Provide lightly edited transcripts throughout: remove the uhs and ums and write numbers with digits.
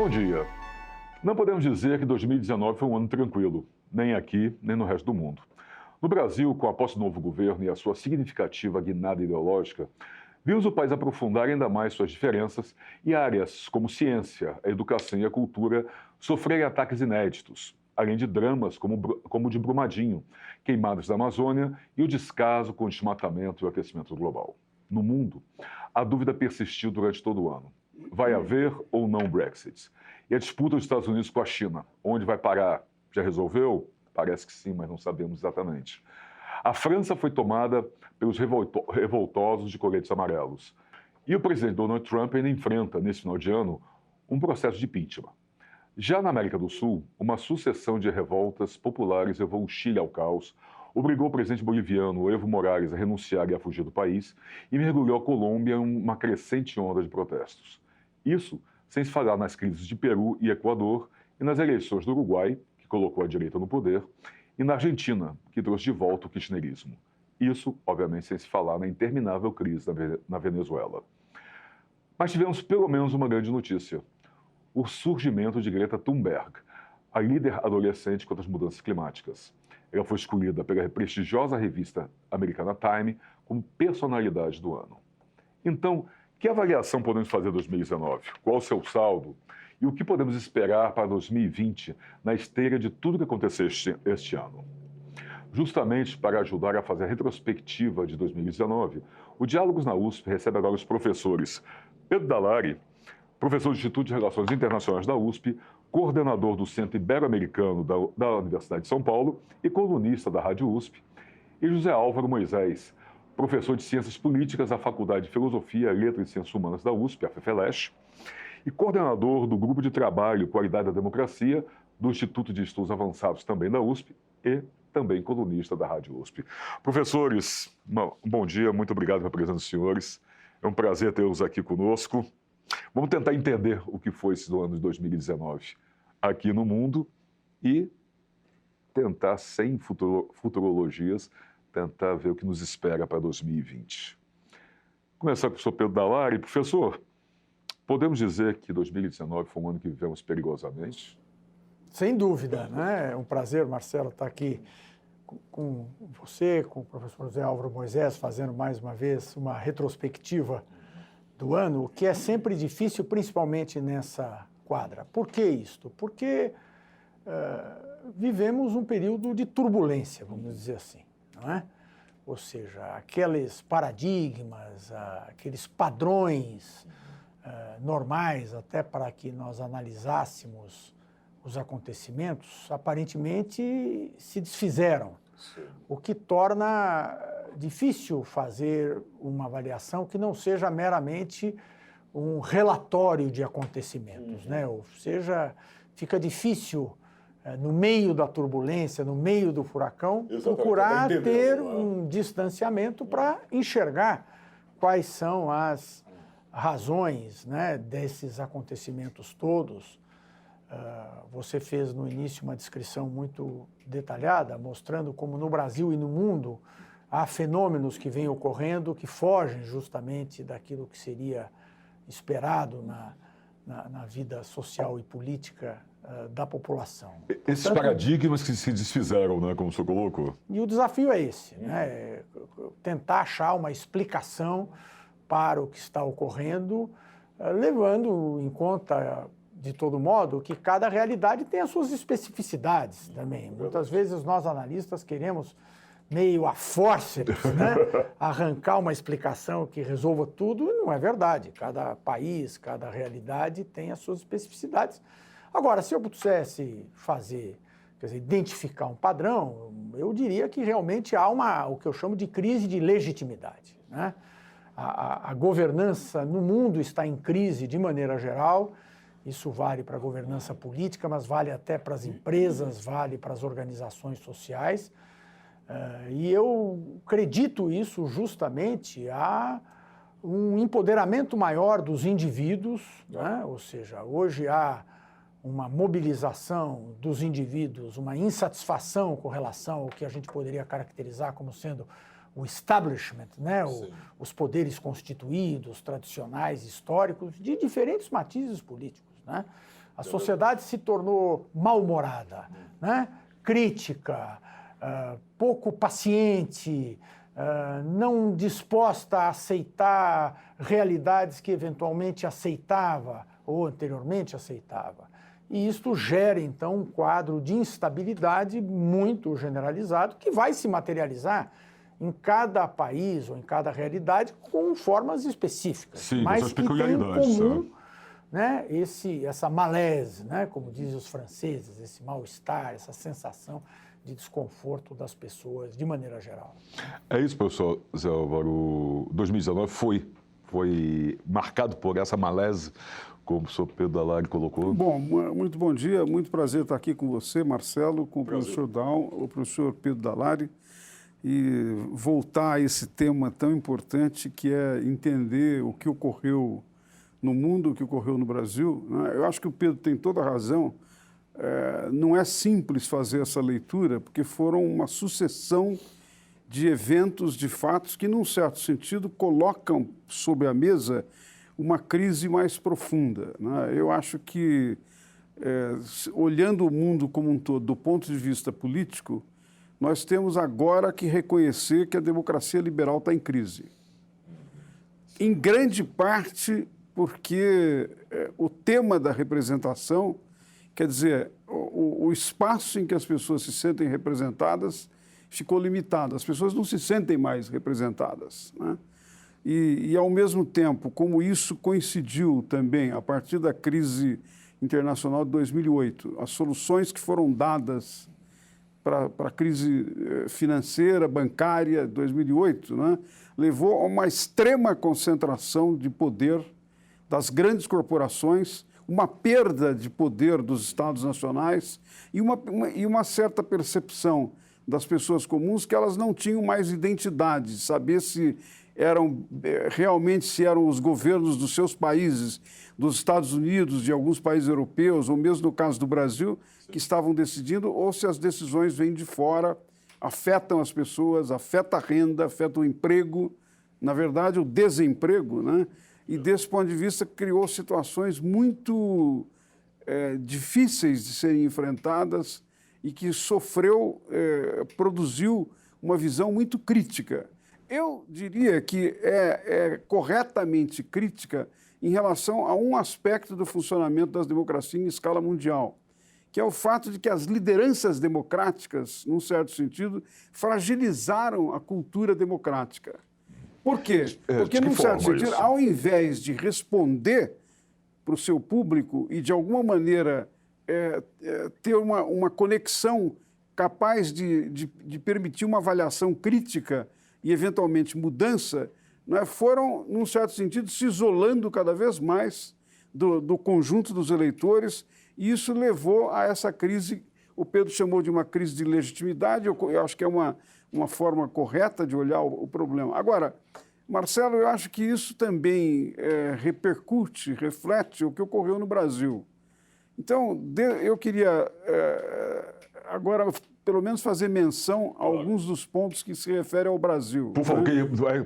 Bom dia. Não podemos dizer que 2019 foi um ano tranquilo, nem aqui, nem no resto do mundo. No Brasil, com a posse do novo governo e a sua significativa guinada ideológica, vimos o país aprofundar ainda mais suas diferenças e áreas como ciência, a educação e a cultura sofrerem ataques inéditos, além de dramas como o de Brumadinho, queimadas da Amazônia e o descaso com o desmatamento e o aquecimento global. No mundo, a dúvida persistiu durante todo o ano. Vai haver ou não Brexit? E a disputa dos Estados Unidos com a China, onde vai parar? Já resolveu? Parece que sim, mas não sabemos exatamente. A França foi tomada pelos revoltosos de coletes amarelos. E o presidente Donald Trump ainda enfrenta, nesse final de ano, um processo de impeachment. Já na América do Sul, uma sucessão de revoltas populares levou o Chile ao caos, obrigou o presidente boliviano Evo Morales a renunciar e a fugir do país e mergulhou a Colômbia em uma crescente onda de protestos. Isso sem se falar nas crises de Peru e Equador e nas eleições do Uruguai, que colocou a direita no poder, e na Argentina, que trouxe de volta o kirchnerismo. Isso, obviamente, sem se falar na interminável crise na Venezuela. Mas tivemos pelo menos uma grande notícia: o surgimento de Greta Thunberg, a líder adolescente contra as mudanças climáticas. Ela foi escolhida pela prestigiosa revista americana Time como personalidade do ano. Então, que avaliação podemos fazer de 2019? Qual o seu saldo? E o que podemos esperar para 2020 na esteira de tudo que aconteceu este ano? Justamente para ajudar a fazer a retrospectiva de 2019, o Diálogos na USP recebe agora os professores Pedro Dalari, professor do Instituto de Relações Internacionais da USP, coordenador do Centro Ibero-Americano da Universidade de São Paulo e colunista da Rádio USP, e José Álvaro Moisés, professor de Ciências Políticas da Faculdade de Filosofia, Letras e Ciências Humanas da USP, a FEFELESH, e coordenador do Grupo de Trabalho Qualidade da Democracia do Instituto de Estudos Avançados, também da USP, e também colunista da Rádio USP. Professores, bom dia, muito obrigado pela presença dos senhores. É um prazer tê-los aqui conosco. Vamos tentar entender o que foi esse ano de 2019 aqui no mundo e tentar, sem futurologias, tentar ver o que nos espera para 2020. Começar com o professor Pedro Dalari. Professor, podemos dizer que 2019 foi um ano que vivemos perigosamente? Sem dúvida, né? É um prazer, Marcelo, estar aqui com você, com o professor José Álvaro Moisés, fazendo mais uma vez uma retrospectiva do ano, o que é sempre difícil, principalmente nessa quadra. Por que isto? Porque vivemos um período de turbulência, vamos dizer assim, não é? Ou seja, aqueles paradigmas, aqueles padrões normais até para que nós analisássemos os acontecimentos, aparentemente se desfizeram, sim, o que torna difícil fazer uma avaliação que não seja meramente um relatório de acontecimentos, né? Ou seja, fica difícil, no meio da turbulência, no meio do furacão, procurar ter um distanciamento para enxergar quais são as razões, né, desses acontecimentos todos. Você fez no início uma descrição muito detalhada, mostrando como no Brasil e no mundo há fenômenos que vêm ocorrendo que fogem justamente daquilo que seria esperado na vida social e política da população. Esses paradigmas que se desfizeram, né, como o senhor colocou. E o desafio é esse, né, tentar achar uma explicação para o que está ocorrendo, levando em conta, de todo modo, que cada realidade tem as suas especificidades também. Muitas vezes nós analistas queremos, meio a fórceps, né, arrancar uma explicação que resolva tudo, e não é verdade. Cada país, cada realidade tem as suas especificidades. Agora, se eu pudesse fazer, quer dizer, identificar um padrão, eu diria que realmente há o que eu chamo de crise de legitimidade, né? A governança no mundo está em crise de maneira geral. Isso vale para a governança política, mas vale até para as empresas, vale para as organizações sociais. E eu acredito isso justamente a um empoderamento maior dos indivíduos, né? Ou seja, hoje há uma mobilização dos indivíduos, uma insatisfação com relação ao que a gente poderia caracterizar como sendo o establishment, né? Os poderes constituídos, tradicionais, históricos, de diferentes matizes políticos, né? A sociedade se tornou mal-humorada, né? Crítica, pouco paciente, não disposta a aceitar realidades que eventualmente aceitava ou anteriormente aceitava. E isto gera, então, um quadro de instabilidade muito generalizado que vai se materializar em cada país ou em cada realidade com formas específicas. Sim, mas com suas que tem em peculiaridades, comum, né, essa malaise, né, como dizem os franceses, esse mal-estar, essa sensação de desconforto das pessoas de maneira geral. É isso, professor Zé Álvaro. 2019 foi marcado por essa malaise, como o professor Pedro Dallari colocou. Bom, muito bom dia, muito prazer estar aqui com você, Marcelo, com o professor Dahl, o professor Pedro Dallari, e voltar a esse tema tão importante que é entender o que ocorreu no mundo, o que ocorreu no Brasil, né? Eu acho que o Pedro tem toda a razão. Não é simples fazer essa leitura, porque foram uma sucessão de eventos, de fatos que, num certo sentido, colocam sobre a mesa uma crise mais profunda, né? Eu acho que, olhando o mundo como um todo, do ponto de vista político, nós temos agora que reconhecer que a democracia liberal está em crise. Em grande parte porque o tema da representação, quer dizer, o espaço em que as pessoas se sentem representadas ficou limitado. As pessoas não se sentem mais representadas, né? E, ao mesmo tempo, como isso coincidiu também a partir da crise internacional de 2008, as soluções que foram dadas para a crise financeira, bancária de 2008, né, levou a uma extrema concentração de poder das grandes corporações, uma perda de poder dos Estados nacionais e uma certa percepção das pessoas comuns que elas não tinham mais identidade, saber se eram os governos dos seus países, dos Estados Unidos, de alguns países europeus, ou mesmo no caso do Brasil, que estavam decidindo, ou se as decisões vêm de fora, afetam as pessoas, afeta a renda, afeta o emprego, na verdade, o desemprego, né? E, desse ponto de vista, criou situações muito difíceis de serem enfrentadas e que produziu uma visão muito crítica. Eu diria que é corretamente crítica em relação a um aspecto do funcionamento das democracias em escala mundial, que é o fato de que as lideranças democráticas, num certo sentido, fragilizaram a cultura democrática. Por quê? Porque, num certo sentido, ao invés de responder para o seu público e, de alguma maneira, ter uma conexão capaz de permitir uma avaliação crítica e, eventualmente, mudança, né, foram, num certo sentido, se isolando cada vez mais do conjunto dos eleitores, e isso levou a essa crise, o Pedro chamou de uma crise de legitimidade, eu acho que é uma forma correta de olhar o problema. Agora, Marcelo, eu acho que isso também reflete o que ocorreu no Brasil. Então, eu queria agora, pelo menos, fazer menção a alguns dos pontos que se referem ao Brasil. Por favor,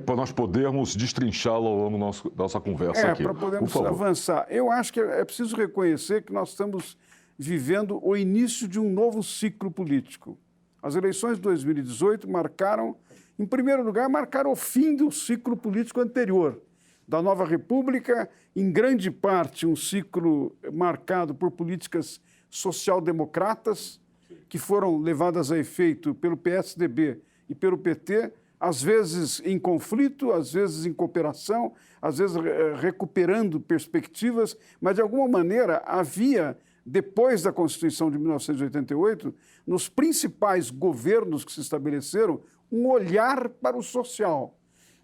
para nós podermos destrinchá-lo ao longo da nossa conversa aqui. Para podermos avançar. Eu acho que é preciso reconhecer que nós estamos vivendo o início de um novo ciclo político. As eleições de 2018 marcaram, em primeiro lugar, o fim do ciclo político anterior, da nova República, em grande parte um ciclo marcado por políticas social-democratas, que foram levadas a efeito pelo PSDB e pelo PT, às vezes em conflito, às vezes em cooperação, às vezes recuperando perspectivas, mas, de alguma maneira, havia, depois da Constituição de 1988, nos principais governos que se estabeleceram, um olhar para o social.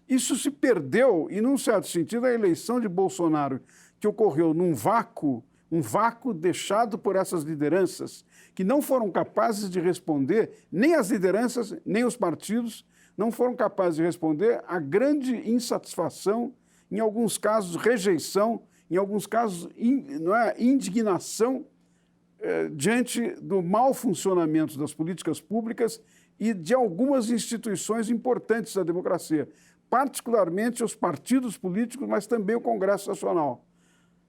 Isso se perdeu e, num certo sentido, a eleição de Bolsonaro, que ocorreu num vácuo, um vácuo deixado por essas lideranças, que não foram capazes de responder, nem as lideranças, nem os partidos, não foram capazes de responder à grande insatisfação, em alguns casos rejeição, em alguns casos indignação diante do mau funcionamento das políticas públicas e de algumas instituições importantes da democracia, particularmente os partidos políticos, mas também o Congresso Nacional.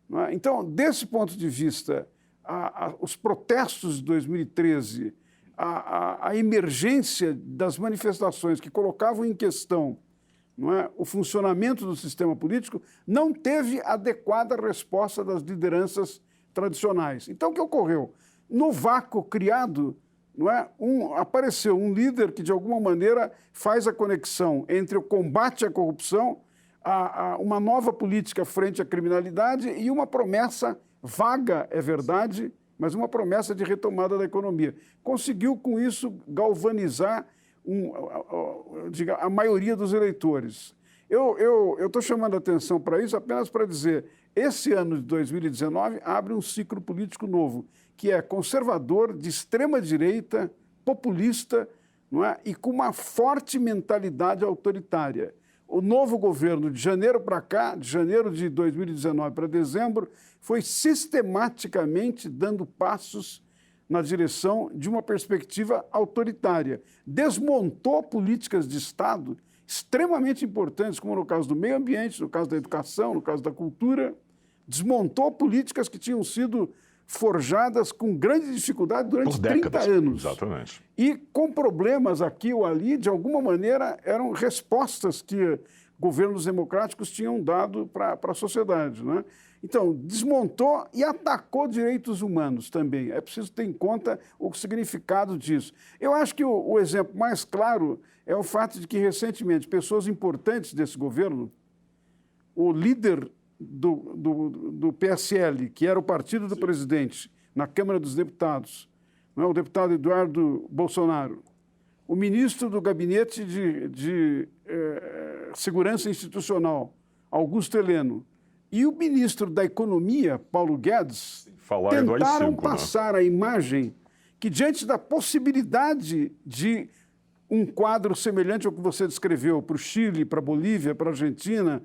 não é? Então, desse ponto de vista, os protestos de 2013, a emergência das manifestações que colocavam em questão, não é, o funcionamento do sistema político, não teve adequada resposta das lideranças tradicionais. Então, o que ocorreu? No vácuo criado, não é, apareceu um líder que, de alguma maneira, faz a conexão entre o combate à corrupção, uma nova política frente à criminalidade e uma promessa vaga, é verdade, mas uma promessa de retomada da economia. Conseguiu, com isso, galvanizar a maioria dos eleitores. Eu estou chamando a atenção para isso apenas para dizer, esse ano de 2019 abre um ciclo político novo, que é conservador, de extrema-direita, populista, não é? E com uma forte mentalidade autoritária. O novo governo, de janeiro para cá, de janeiro de 2019 para dezembro, foi sistematicamente dando passos na direção de uma perspectiva autoritária. Desmontou políticas de Estado extremamente importantes, como no caso do meio ambiente, no caso da educação, no caso da cultura. Desmontou políticas que tinham sido forjadas com grande dificuldade durante 30 anos. Exatamente. E com problemas aqui ou ali, de alguma maneira, eram respostas que governos democráticos tinham dado para a sociedade, né? Então, desmontou e atacou direitos humanos também. É preciso ter em conta o significado disso. Eu acho que o exemplo mais claro é o fato de que, recentemente, pessoas importantes desse governo, o líder do PSL, que era o partido do presidente na Câmara dos Deputados, não é? O deputado Eduardo Bolsonaro, o ministro do Gabinete de Segurança Institucional, Augusto Heleno, e o ministro da Economia, Paulo Guedes, tentaram passar a imagem que, diante da possibilidade de um quadro semelhante ao que você descreveu para o Chile, para a Bolívia, para a Argentina,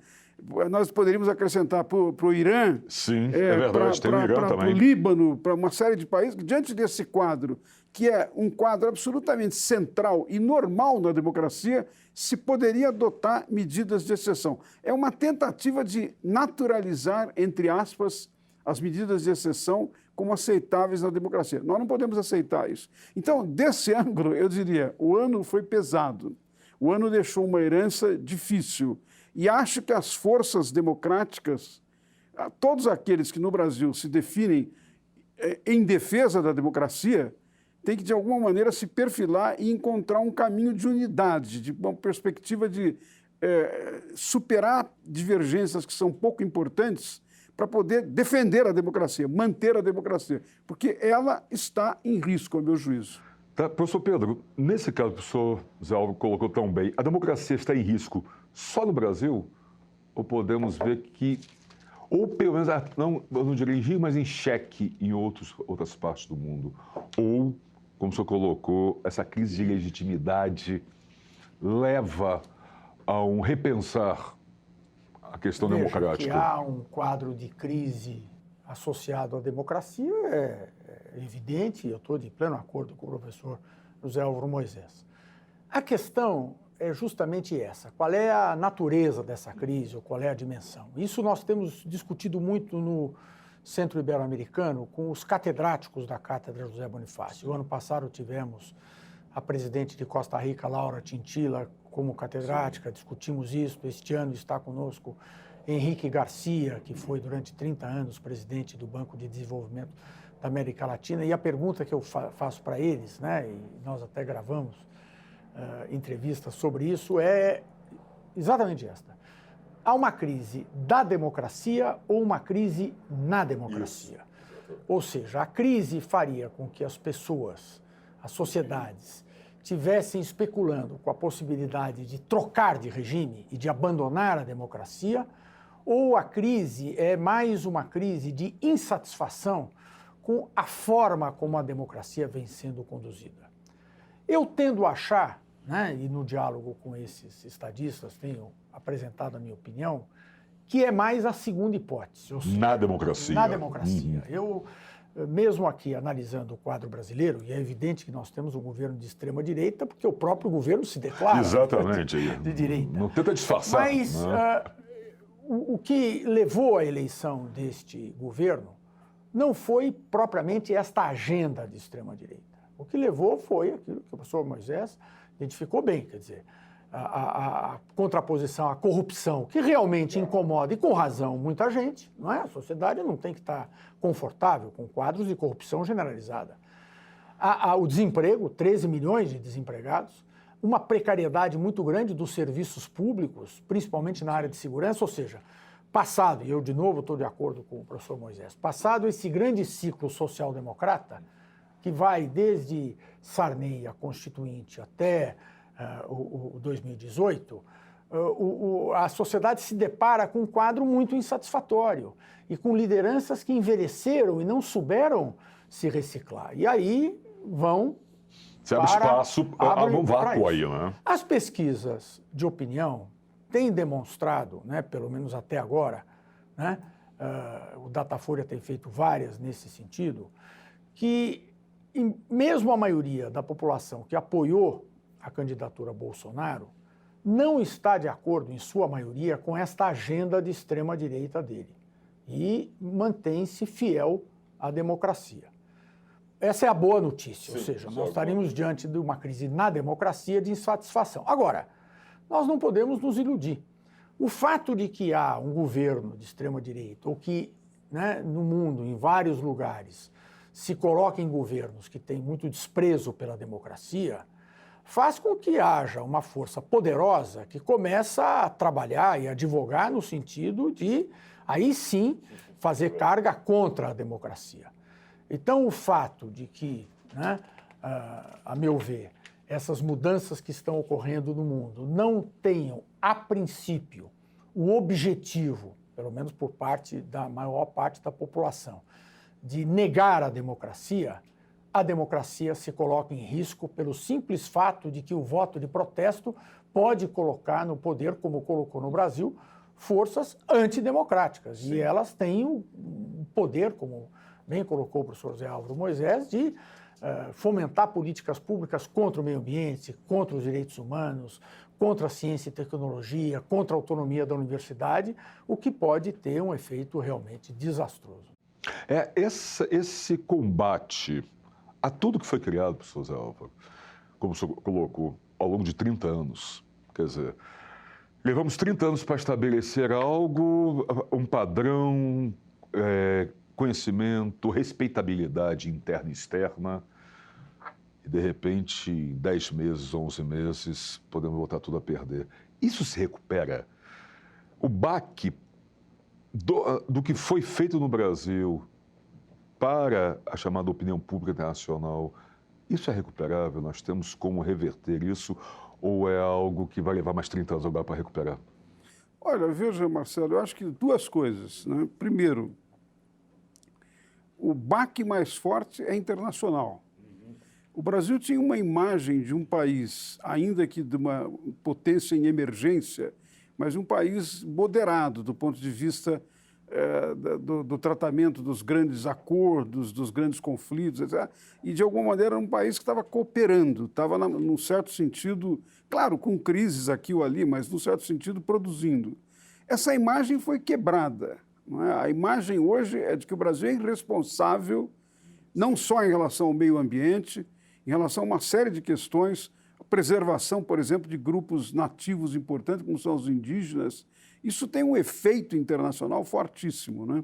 nós poderíamos acrescentar para o Irã, sim, é verdade, tem o Irã também, para o Líbano, para uma série de países, que diante desse quadro, que é um quadro absolutamente central e normal na democracia, se poderia adotar medidas de exceção. É uma tentativa de naturalizar, entre aspas, as medidas de exceção como aceitáveis na democracia. Nós não podemos aceitar isso. Então, desse ângulo, eu diria, o ano foi pesado, o ano deixou uma herança difícil. E acho que as forças democráticas, todos aqueles que no Brasil se definem em defesa da democracia, têm que, de alguma maneira, se perfilar e encontrar um caminho de unidade, de uma perspectiva de superar divergências que são pouco importantes para poder defender a democracia, manter a democracia, porque ela está em risco, ao meu juízo. Tá, professor Pedro, nesse caso que o professor Zé Álvaro colocou tão bem, a democracia está em risco só no Brasil? Ou podemos ver que, ou pelo menos, não dirigir, mas em xeque em outras partes do mundo? Ou, como o senhor colocou, essa crise de legitimidade leva a um repensar a questão democrática? Que há um quadro de crise associado à democracia é evidente, eu estou de pleno acordo com o professor José Álvaro Moisés. A questão é justamente essa, qual é a natureza dessa crise, ou qual é a dimensão. Isso nós temos discutido muito no Centro Ibero-Americano com os catedráticos da Cátedra José Bonifácio. O ano passado tivemos a presidente de Costa Rica, Laura Chinchilla, como catedrática, discutimos isso. Este ano está conosco Henrique Garcia, que foi durante 30 anos presidente do Banco de Desenvolvimento da América Latina, e a pergunta que eu faço para eles, né, e nós até gravamos entrevistas sobre isso, é exatamente esta. Há uma crise da democracia ou uma crise na democracia? Isso. Ou seja, a crise faria com que as pessoas, as sociedades, estivessem especulando com a possibilidade de trocar de regime e de abandonar a democracia, ou a crise é mais uma crise de insatisfação com a forma como a democracia vem sendo conduzida. Eu tendo a achar, né, e no diálogo com esses estadistas tenho apresentado a minha opinião, que é mais a segunda hipótese. Ou seja, na democracia. Na democracia. Eu, mesmo aqui analisando o quadro brasileiro, e é evidente que nós temos um governo de extrema-direita, porque o próprio governo se declara exatamente de direita. Não tenta disfarçar. Mas o que levou à eleição deste governo não foi propriamente esta agenda de extrema-direita. O que levou foi aquilo que o professor Moisés identificou bem, quer dizer, a contraposição à corrupção, que realmente incomoda, e com razão, muita gente, não é? A sociedade não tem que estar confortável com quadros de corrupção generalizada. O desemprego, 13 milhões de desempregados, uma precariedade muito grande dos serviços públicos, principalmente na área de segurança, ou seja, passado, e eu de novo estou de acordo com o professor Moisés, passado esse grande ciclo social-democrata, que vai desde Sarney, a Constituinte, até o 2018, a sociedade se depara com um quadro muito insatisfatório e com lideranças que envelheceram e não souberam se reciclar. E aí vão... Se abre espaço, abre um vácuo aí, né? As pesquisas de opinião têm demonstrado, né, pelo menos até agora, né, o Datafolha tem feito várias nesse sentido, que mesmo a maioria da população que apoiou a candidatura Bolsonaro não está de acordo, em sua maioria, com esta agenda de extrema-direita dele e mantém-se fiel à democracia. Essa é a boa notícia, ou seja, nós estaríamos diante de uma crise na democracia de insatisfação. Agora, nós não podemos nos iludir. O fato de que há um governo de extrema-direita, ou que, né, no mundo, em vários lugares, se coloquem governos que têm muito desprezo pela democracia, faz com que haja uma força poderosa que começa a trabalhar e advogar no sentido de, aí sim, fazer carga contra a democracia. Então, o fato de que, né, a meu ver, essas mudanças que estão ocorrendo no mundo não tenham, a princípio, o objetivo, pelo menos por parte da maior parte da população, de negar a democracia se coloca em risco pelo simples fato de que o voto de protesto pode colocar no poder, como colocou no Brasil, forças antidemocráticas. Sim. E elas têm o poder, como bem colocou o professor Zé Álvaro Moisés, de fomentar políticas públicas contra o meio ambiente, contra os direitos humanos, contra a ciência e tecnologia, contra a autonomia da universidade, o que pode ter um efeito realmente desastroso. Esse combate a tudo que foi criado, professor Zé Álvaro, como o senhor colocou, ao longo de 30 anos, quer dizer, levamos 30 anos para estabelecer algo, um padrão, conhecimento, respeitabilidade interna e externa, e de repente, em 10 meses, 11 meses, podemos voltar tudo a perder. Isso se recupera? O baque do que foi feito no Brasil para a chamada opinião pública internacional, isso é recuperável? Nós temos como reverter isso? Ou é algo que vai levar mais 30 anos agora para recuperar? Olha, veja, Marcelo, eu acho que duas coisas, né? Primeiro, o baque mais forte é internacional. O Brasil tinha uma imagem de um país, ainda que de uma potência em emergência, mas um país moderado do ponto de vista do tratamento dos grandes acordos, dos grandes conflitos, etc. E, de alguma maneira, um país que estava cooperando, estava, num certo sentido, claro, com crises aqui ou ali, mas, num certo sentido, produzindo. Essa imagem foi quebrada. Não é? A imagem hoje é de que o Brasil é irresponsável, não só em relação ao meio ambiente, em relação a uma série de questões, a preservação, por exemplo, de grupos nativos importantes, como são os indígenas. Isso tem um efeito internacional fortíssimo, né?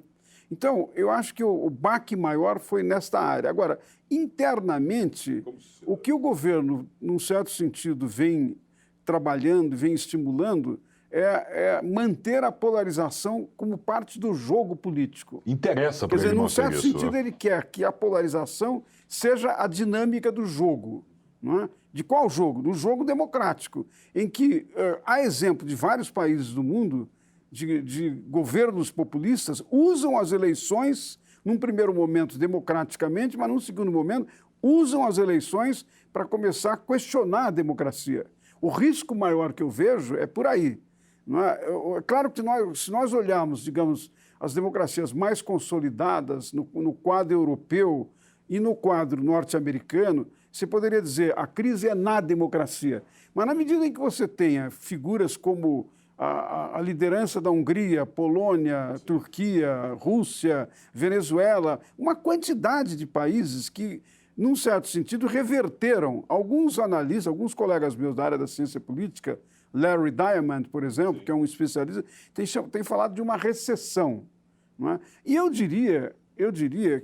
Então, eu acho que o baque maior foi nesta área. Agora, internamente, o que o governo, num certo sentido, vem trabalhando, vem estimulando, é manter a polarização como parte do jogo político. Interessa para ele manter isso. Num certo sentido, ele quer que a polarização seja a dinâmica do jogo. Não é? De qual jogo? Do jogo democrático, em que há exemplo de vários países do mundo, de governos populistas, usam as eleições, num primeiro momento, democraticamente, mas num segundo momento, usam as eleições para começar a questionar a democracia. O risco maior que eu vejo é por aí. Não é? É claro que se nós olharmos, digamos, as democracias mais consolidadas no quadro europeu e no quadro norte-americano, você poderia dizer a crise é na democracia. Mas na medida em que você tenha figuras como a liderança da Hungria, Polônia, Turquia, Rússia, Venezuela, uma quantidade de países que, num certo sentido, reverteram. Alguns analistas, alguns colegas meus da área da ciência política, Larry Diamond, por exemplo, que é um especialista, tem falado de uma recessão. Não é? E eu diria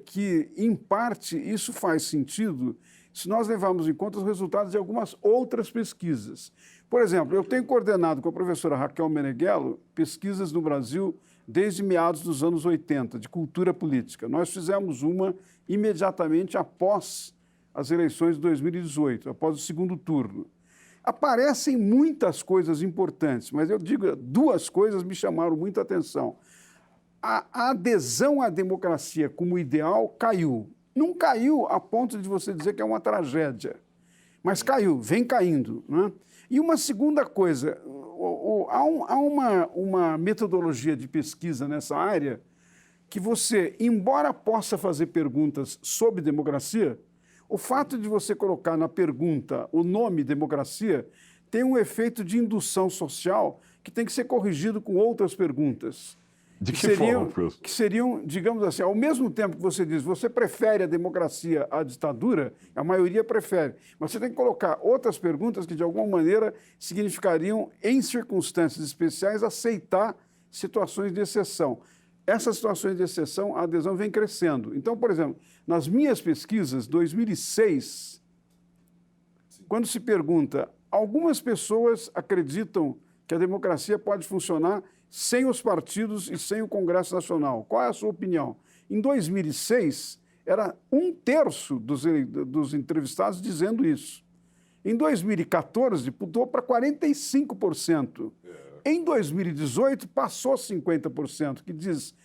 que, em parte, isso faz sentido se nós levarmos em conta os resultados de algumas outras pesquisas. Por exemplo, eu tenho coordenado com a professora Raquel Meneghello pesquisas no Brasil desde meados dos anos 80, de cultura política. Nós fizemos uma imediatamente após as eleições de 2018, após o segundo turno. Aparecem muitas coisas importantes, mas eu digo, duas coisas me chamaram muita atenção. A adesão à democracia como ideal caiu. Não caiu a ponto de você dizer que é uma tragédia, mas caiu, vem caindo. Né? E uma segunda coisa, há uma metodologia de pesquisa nessa área que você, embora possa fazer perguntas sobre democracia, o fato de você colocar na pergunta o nome democracia tem um efeito de indução social que tem que ser corrigido com outras perguntas. De que forma, professor? Que seriam, digamos assim, ao mesmo tempo que você diz, você prefere a democracia à ditadura, a maioria prefere, mas você tem que colocar outras perguntas que, de alguma maneira, significariam, em circunstâncias especiais, aceitar situações de exceção. Essas situações de exceção, a adesão vem crescendo. Então, por exemplo, nas minhas pesquisas, 2006, quando se pergunta, algumas pessoas acreditam que a democracia pode funcionar sem os partidos e sem o Congresso Nacional. Qual é a sua opinião? Em 2006, era 1/3 dos entrevistados dizendo isso. Em 2014, pulou para 45%. Em 2018, passou 50%, que diz,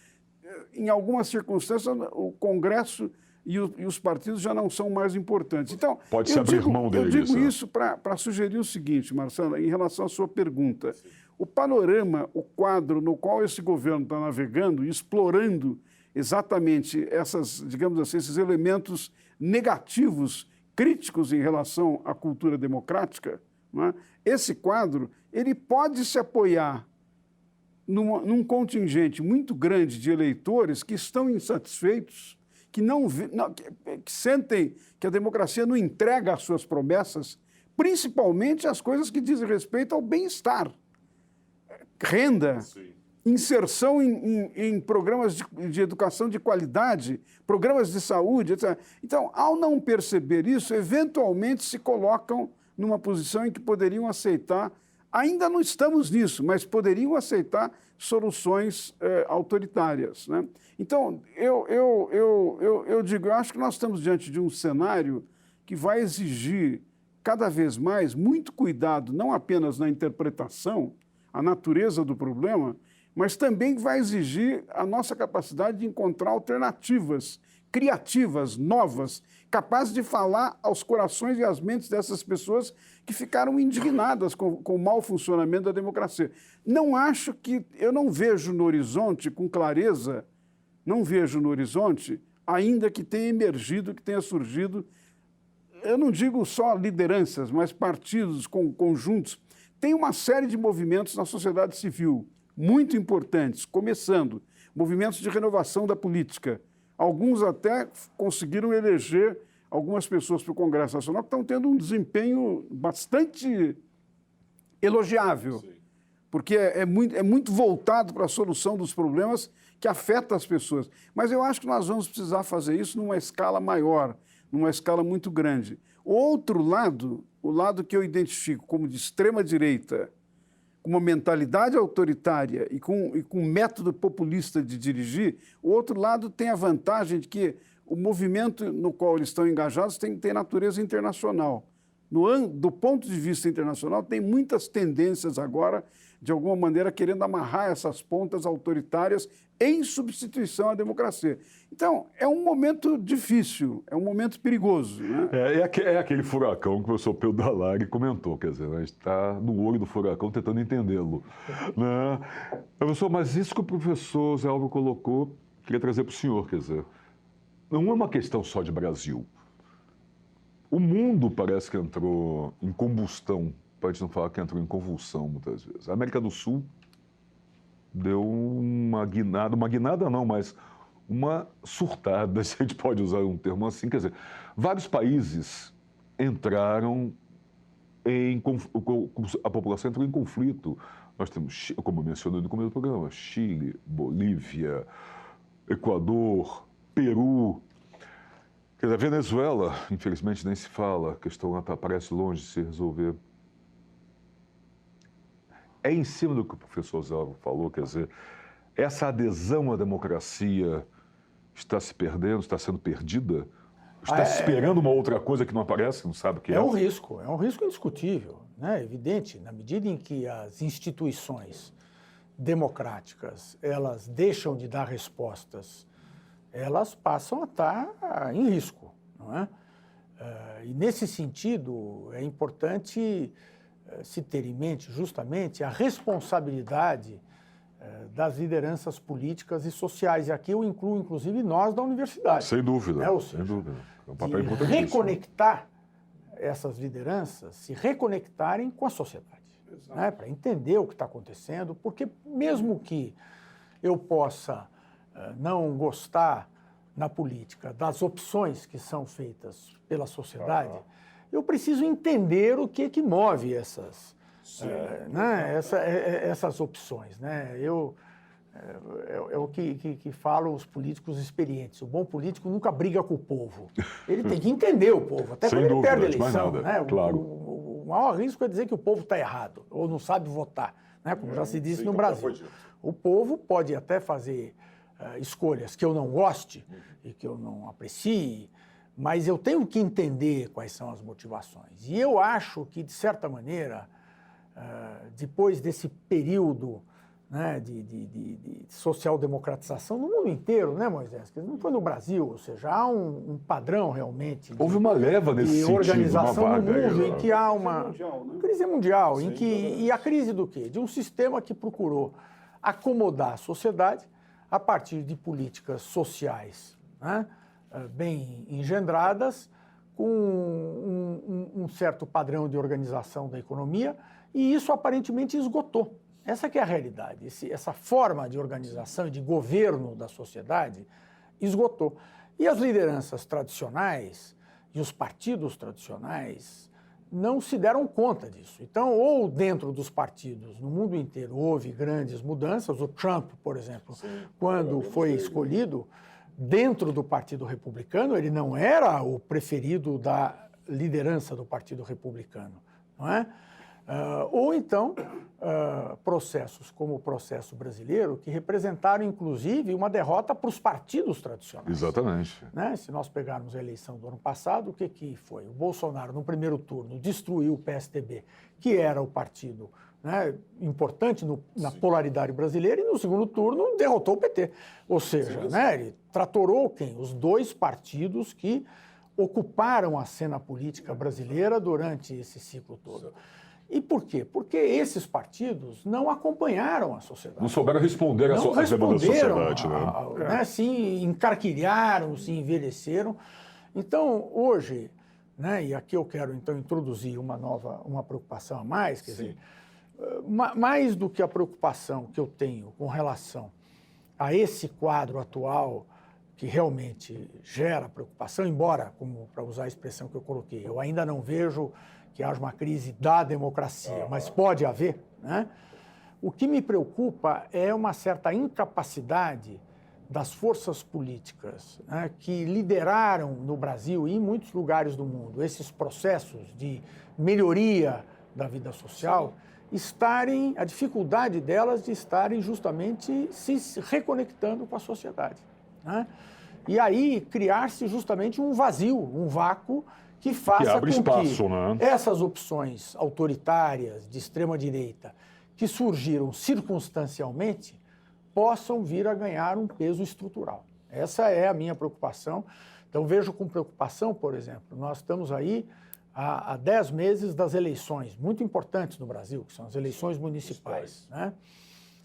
em algumas circunstâncias, o Congresso e os partidos já não são mais importantes. Então, pode-se abrir mão deles. Eu digo isso para sugerir o seguinte, Marcelo, em relação à sua pergunta. O panorama, o quadro no qual esse governo está navegando e explorando exatamente essas, digamos assim, esses elementos negativos, críticos em relação à cultura democrática, não é? Esse quadro, ele pode se apoiar num contingente muito grande de eleitores que estão insatisfeitos, que sentem que a democracia não entrega as suas promessas, principalmente as coisas que dizem respeito ao bem-estar. Renda, sim, inserção em programas de educação de qualidade, programas de saúde, etc. Então, ao não perceber isso, eventualmente se colocam numa posição em que poderiam aceitar, ainda não estamos nisso, mas poderiam aceitar soluções autoritárias. Né? Então, eu digo, eu acho que nós estamos diante de um cenário que vai exigir cada vez mais muito cuidado, não apenas na interpretação, a natureza do problema, mas também vai exigir a nossa capacidade de encontrar alternativas criativas, novas, capazes de falar aos corações e às mentes dessas pessoas que ficaram indignadas com o mau funcionamento da democracia. Eu não vejo no horizonte, com clareza, não vejo no horizonte, ainda que tenha emergido, que tenha surgido, eu não digo só lideranças, mas partidos, conjuntos. Tem uma série de movimentos na sociedade civil muito importantes, começando movimentos de renovação da política. Alguns até conseguiram eleger algumas pessoas para o Congresso Nacional que estão tendo um desempenho bastante elogiável, sim, porque é muito voltado para a solução dos problemas que afetam as pessoas. Mas eu acho que nós vamos precisar fazer isso numa escala maior, numa escala muito grande. O outro lado, o lado que eu identifico como de extrema-direita, com uma mentalidade autoritária e com método populista de dirigir, o outro lado tem a vantagem de que o movimento no qual eles estão engajados tem natureza internacional. Do ponto de vista internacional, tem muitas tendências agora, de alguma maneira, querendo amarrar essas pontas autoritárias em substituição à democracia. Então, é um momento difícil, é um momento perigoso. Né? É aquele furacão que o professor Pedro Dall'Agri comentou, quer dizer, a gente está no olho do furacão tentando entendê-lo. Né? Professor, mas isso que o professor Zé Álvaro colocou, queria trazer para o senhor, quer dizer, não é uma questão só de Brasil. O mundo parece que entrou em combustão, para a gente não falar que entrou em convulsão muitas vezes. A América do Sul deu uma guinada não, mas uma surtada, se a gente pode usar um termo assim. Quer dizer, vários países entraram a população entrou em conflito. Nós temos, como eu mencionei no começo do programa, Chile, Bolívia, Equador, Peru. Quer dizer, a Venezuela, infelizmente, nem se fala, a questão parece longe de se resolver. É em cima do que o professor Zé falou, quer dizer, essa adesão à democracia está se perdendo, está sendo perdida? Está se esperando uma outra coisa que não aparece, não sabe o que é? É um risco indiscutível, né? Evidente, na medida em que as instituições democráticas, elas deixam de dar respostas, elas passam a estar em risco, não é? E nesse sentido, é importante se ter em mente justamente a responsabilidade das lideranças políticas e sociais. E aqui eu incluo, inclusive, nós da universidade. Sem dúvida, né? Ou seja, sem dúvida. É um papel de importantíssimo. reconectar essas lideranças, se reconectarem com a sociedade, né? Para entender o que está acontecendo, porque mesmo que eu possa não gostar na política das opções que são feitas pela sociedade, eu preciso entender o que move essas opções, né? É o que falam os políticos experientes. O bom político nunca briga com o povo. Ele tem que entender o povo, até quando ele perde a eleição. Né? Claro. O maior risco é dizer que o povo está errado ou não sabe votar, né? Como já se disse no Brasil. O povo pode até fazer escolhas que eu não goste e que eu não aprecie, mas eu tenho que entender quais são as motivações. E eu acho que, de certa maneira, depois desse período, né, de social-democratização no mundo inteiro, né, Moisés? Não foi no Brasil, ou seja, há um padrão realmente houve uma leva nesse de sentido, organização uma no vaga, mundo em que há uma crise mundial, em que, e a crise do quê? De um sistema que procurou acomodar a sociedade a partir de políticas sociais, né, bem engendradas, com um certo padrão de organização da economia, e isso aparentemente esgotou. Essa que é a realidade. Essa forma de organização e de governo da sociedade esgotou. E as lideranças tradicionais e os partidos tradicionais não se deram conta disso. Então, ou dentro dos partidos, no mundo inteiro, houve grandes mudanças. O Trump, por exemplo, quando foi escolhido, dentro do Partido Republicano, ele não era o preferido da liderança do Partido Republicano, não é? Ou então, processos como o processo brasileiro, que representaram, inclusive, uma derrota para os partidos tradicionais. Exatamente. Né? Se nós pegarmos a eleição do ano passado, o que foi? O Bolsonaro, no primeiro turno, destruiu o PSDB, que era o partido, né, importante na polaridade brasileira, e no segundo turno derrotou o PT. Ou seja, né, ele tratorou quem? Os dois partidos que ocuparam a cena política brasileira durante esse ciclo todo. E por quê? Porque esses partidos não acompanharam a sociedade. Não souberam responder às demandas da sociedade. Né? Se encarquilharam, se envelheceram. Então, hoje, né, e aqui eu quero então introduzir uma preocupação a mais, quer dizer, mais do que a preocupação que eu tenho com relação a esse quadro atual, que realmente gera preocupação, embora, como para usar a expressão que eu coloquei, eu ainda não vejo que haja uma crise da democracia, mas pode haver, né? O que me preocupa é uma certa incapacidade das forças políticas, né, que lideraram no Brasil e em muitos lugares do mundo esses processos de melhoria da vida social, a dificuldade delas de estarem justamente se reconectando com a sociedade, né? E aí criar-se justamente um vazio, um vácuo que faça com espaço, que essas opções autoritárias de extrema-direita que surgiram circunstancialmente possam vir a ganhar um peso estrutural. Essa é a minha preocupação. Então, vejo com preocupação, por exemplo, nós estamos aí há 10 meses das eleições muito importantes no Brasil, que são as eleições municipais, né?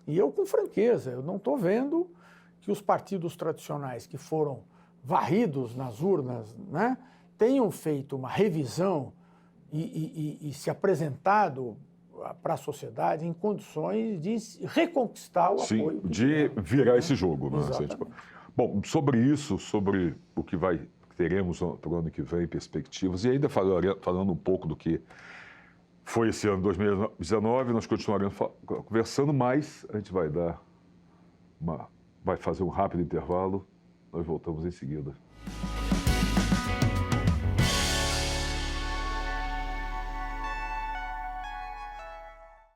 E eu, com franqueza, eu não estou vendo que os partidos tradicionais que foram varridos nas urnas, né, tenham feito uma revisão e se apresentado para a sociedade em condições de reconquistar o apoio. De virar esse jogo. Né? Exatamente. Bom, sobre isso, sobre o que teremos para o ano que vem, perspectivas, e ainda falando um pouco do que foi esse ano 2019, nós continuaremos conversando, mas a gente vai fazer um rápido intervalo, nós voltamos em seguida.